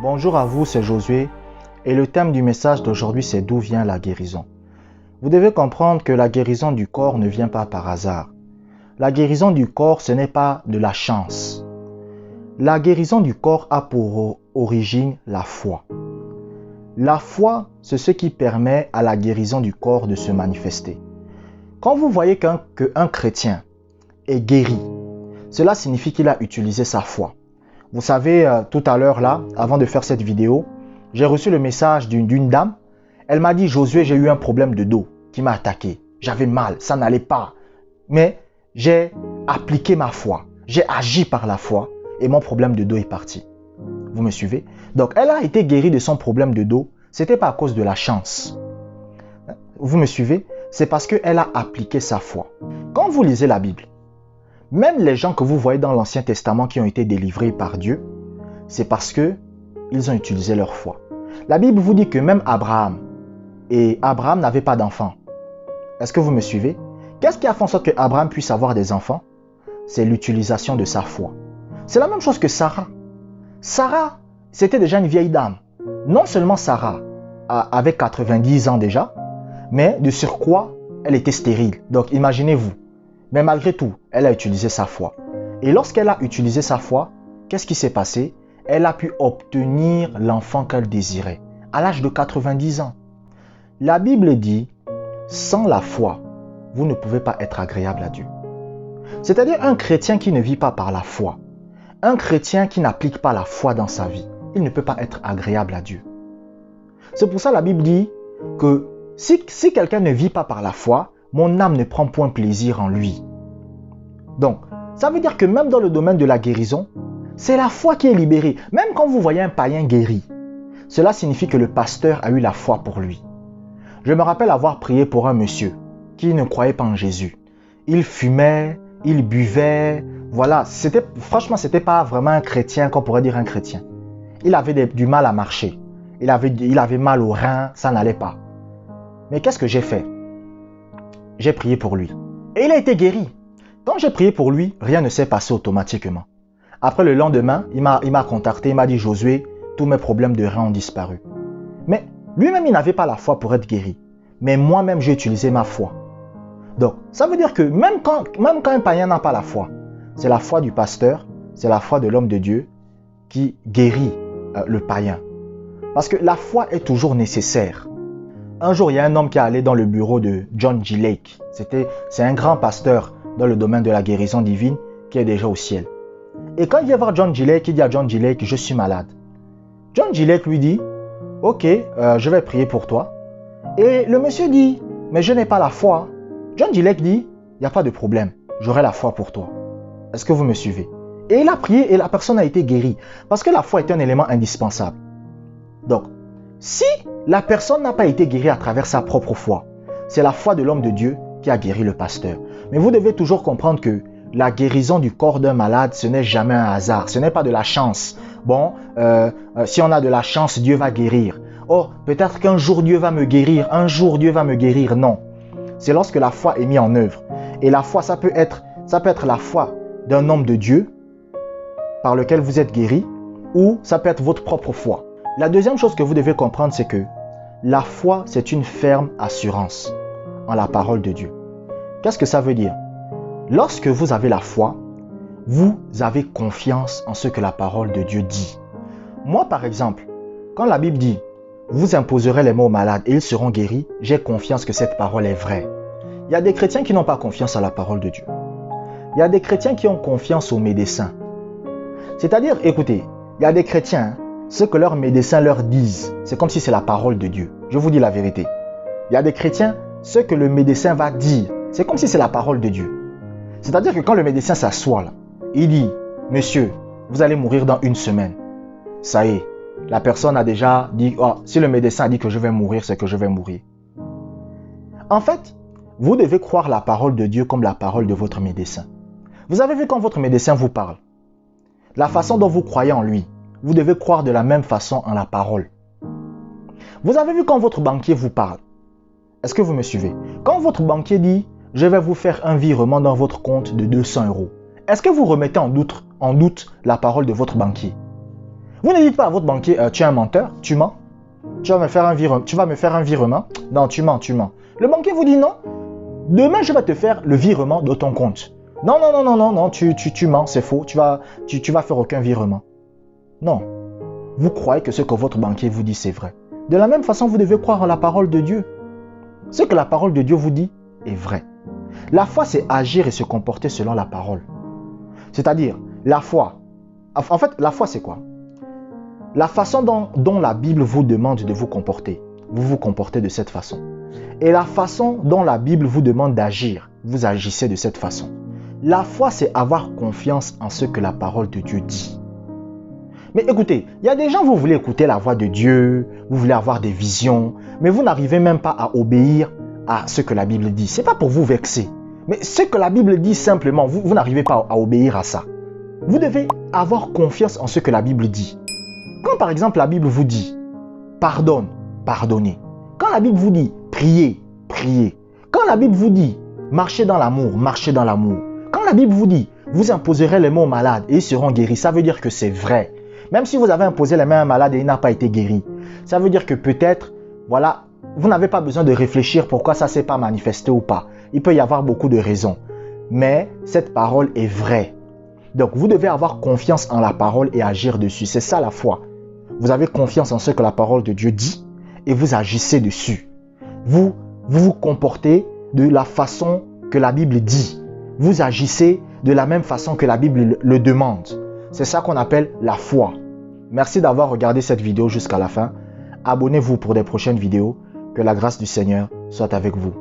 Bonjour à vous, c'est Josué et le thème du message d'aujourd'hui c'est d'où vient la guérison. Vous devez comprendre que la guérison du corps ne vient pas par hasard. La guérison du corps, ce n'est pas de la chance. La guérison du corps a pour origine la foi. La foi, c'est ce qui permet à la guérison du corps de se manifester. Quand vous voyez qu'un chrétien est guéri, cela signifie qu'il a utilisé sa foi. Vous savez, tout à l'heure là, avant de faire cette vidéo, j'ai reçu le message d'une dame. Elle m'a dit, Josué, j'ai eu un problème de dos qui m'a attaqué. J'avais mal, ça n'allait pas. Mais j'ai appliqué ma foi. J'ai agi par la foi et mon problème de dos est parti. Vous me suivez? Donc, elle a été guérie de son problème de dos. Ce n'était pas à cause de la chance. Vous me suivez? C'est parce qu'elle a appliqué sa foi. Quand vous lisez la Bible, même les gens que vous voyez dans l'Ancien Testament qui ont été délivrés par Dieu, c'est parce qu'ils ont utilisé leur foi. La Bible vous dit que même Abraham n'avait pas d'enfants. Est-ce que vous me suivez? Qu'est-ce qui a fait en sorte qu'Abraham puisse avoir des enfants? C'est l'utilisation de sa foi. C'est la même chose que Sarah. Sarah, c'était déjà une vieille dame. Non seulement Sarah avait 90 ans déjà, mais de surcroît, elle était stérile. Donc imaginez-vous. Mais malgré tout, elle a utilisé sa foi. Et lorsqu'elle a utilisé sa foi, qu'est-ce qui s'est passé? Elle a pu obtenir l'enfant qu'elle désirait à l'âge de 90 ans. La Bible dit, sans la foi, vous ne pouvez pas être agréable à Dieu. C'est-à-dire un chrétien qui ne vit pas par la foi, un chrétien qui n'applique pas la foi dans sa vie, il ne peut pas être agréable à Dieu. C'est pour ça que la Bible dit que si quelqu'un ne vit pas par la foi, mon âme ne prend point plaisir en lui. Donc, ça veut dire que même dans le domaine de la guérison, c'est la foi qui est libérée. Même quand vous voyez un païen guéri, cela signifie que le pasteur a eu la foi pour lui. Je me rappelle avoir prié pour un monsieur qui ne croyait pas en Jésus. Il fumait, il buvait, voilà. Franchement, ce n'était pas vraiment un chrétien qu'on pourrait dire un chrétien. Il avait du mal à marcher. Il avait mal aux reins, ça n'allait pas. Mais qu'est-ce que j'ai fait? J'ai prié pour lui. Et il a été guéri. Quand j'ai prié pour lui, rien ne s'est passé automatiquement. Après le lendemain, il m'a contacté, il m'a dit, Josué, tous mes problèmes de reins ont disparu. Mais lui-même, il n'avait pas la foi pour être guéri. Mais moi-même, j'ai utilisé ma foi. Donc, ça veut dire que même quand un païen n'a pas la foi, c'est la foi du pasteur, c'est la foi de l'homme de Dieu qui guérit le païen. Parce que la foi est toujours nécessaire. Un jour, il y a un homme qui est allé dans le bureau de John G. Lake. C'est un grand pasteur dans le domaine de la guérison divine qui est déjà au ciel. Et quand il vient voir John G. Lake, il dit à John G. Lake, je suis malade. John G. Lake lui dit, ok, je vais prier pour toi. Et le monsieur dit, mais je n'ai pas la foi. John G. Lake dit, il n'y a pas de problème, j'aurai la foi pour toi. Est-ce que vous me suivez? Et il a prié et la personne a été guérie. Parce que la foi est un élément indispensable. Donc, si la personne n'a pas été guérie à travers sa propre foi, c'est la foi de l'homme de Dieu qui a guéri le pasteur. Mais vous devez toujours comprendre que la guérison du corps d'un malade, ce n'est jamais un hasard, ce n'est pas de la chance. Bon, si on a de la chance, Dieu va guérir. Oh, peut-être qu'un jour Dieu va me guérir, un jour Dieu va me guérir. Non, c'est lorsque la foi est mise en œuvre. Et la foi, ça peut être la foi d'un homme de Dieu par lequel vous êtes guéri, ou ça peut être votre propre foi. La deuxième chose que vous devez comprendre, c'est que la foi, c'est une ferme assurance en la parole de Dieu. Qu'est-ce que ça veut dire? Lorsque vous avez la foi, vous avez confiance en ce que la parole de Dieu dit. Moi, par exemple, quand la Bible dit « Vous imposerez les mots aux malades et ils seront guéris », j'ai confiance que cette parole est vraie. Il y a des chrétiens qui n'ont pas confiance à la parole de Dieu. Il y a des chrétiens qui ont confiance aux médecins. C'est-à-dire, écoutez, il y a des chrétiens, ce que leurs médecins leur disent, c'est comme si c'est la parole de Dieu. Je vous dis la vérité. Il y a des chrétiens, ce que le médecin va dire, c'est comme si c'est la parole de Dieu. C'est-à-dire que quand le médecin s'assoit là, il dit, monsieur, vous allez mourir dans 1 semaine. Ça y est, la personne a déjà dit, oh, si le médecin a dit que je vais mourir, c'est que je vais mourir. En fait, vous devez croire la parole de Dieu comme la parole de votre médecin. Vous avez vu quand votre médecin vous parle, la façon dont vous croyez en lui, vous devez croire de la même façon en la parole. Vous avez vu quand votre banquier vous parle. Est-ce que vous me suivez? Quand votre banquier dit, je vais vous faire un virement dans votre compte de 200 €. Est-ce que vous remettez en doute la parole de votre banquier? Vous ne dites pas à votre banquier, tu es un menteur, tu mens. Tu vas me faire un virement. Non, tu mens, tu mens. Le banquier vous dit non. Demain, je vais te faire le virement de ton compte. Non, non, non, non, non, non, tu mens, c'est faux. Tu vas faire aucun virement. Non. Vous croyez que ce que votre banquier vous dit, c'est vrai. De la même façon, vous devez croire en la parole de Dieu. Ce que la parole de Dieu vous dit est vrai. La foi, c'est agir et se comporter selon la parole. C'est-à-dire, la foi. En fait, la foi, c'est quoi? La façon dont la Bible vous demande de vous comporter. Vous vous comportez de cette façon. Et la façon dont la Bible vous demande d'agir. Vous agissez de cette façon. La foi, c'est avoir confiance en ce que la parole de Dieu dit. Mais écoutez, il y a des gens, vous voulez écouter la voix de Dieu, vous voulez avoir des visions, mais vous n'arrivez même pas à obéir à ce que la Bible dit. Ce n'est pas pour vous vexer. Mais ce que la Bible dit simplement, vous n'arrivez pas à obéir à ça. Vous devez avoir confiance en ce que la Bible dit. Quand par exemple la Bible vous dit « pardonne », pardonnez. Quand la Bible vous dit « priez », priez. Quand la Bible vous dit « marchez dans l'amour », marchez dans l'amour. Quand la Bible vous dit « vous imposerez les mains aux malades et ils seront guéris », ça veut dire que c'est vrai. Même si vous avez imposé les mains à un malade et il n'a pas été guéri, ça veut dire que peut-être, voilà, vous n'avez pas besoin de réfléchir pourquoi ça ne s'est pas manifesté ou pas. Il peut y avoir beaucoup de raisons. Mais cette parole est vraie. Donc, vous devez avoir confiance en la parole et agir dessus. C'est ça la foi. Vous avez confiance en ce que la parole de Dieu dit et vous agissez dessus. Vous vous comportez de la façon que la Bible dit. Vous agissez de la même façon que la Bible le demande. C'est ça qu'on appelle la foi. Merci d'avoir regardé cette vidéo jusqu'à la fin. Abonnez-vous pour des prochaines vidéos. Que la grâce du Seigneur soit avec vous.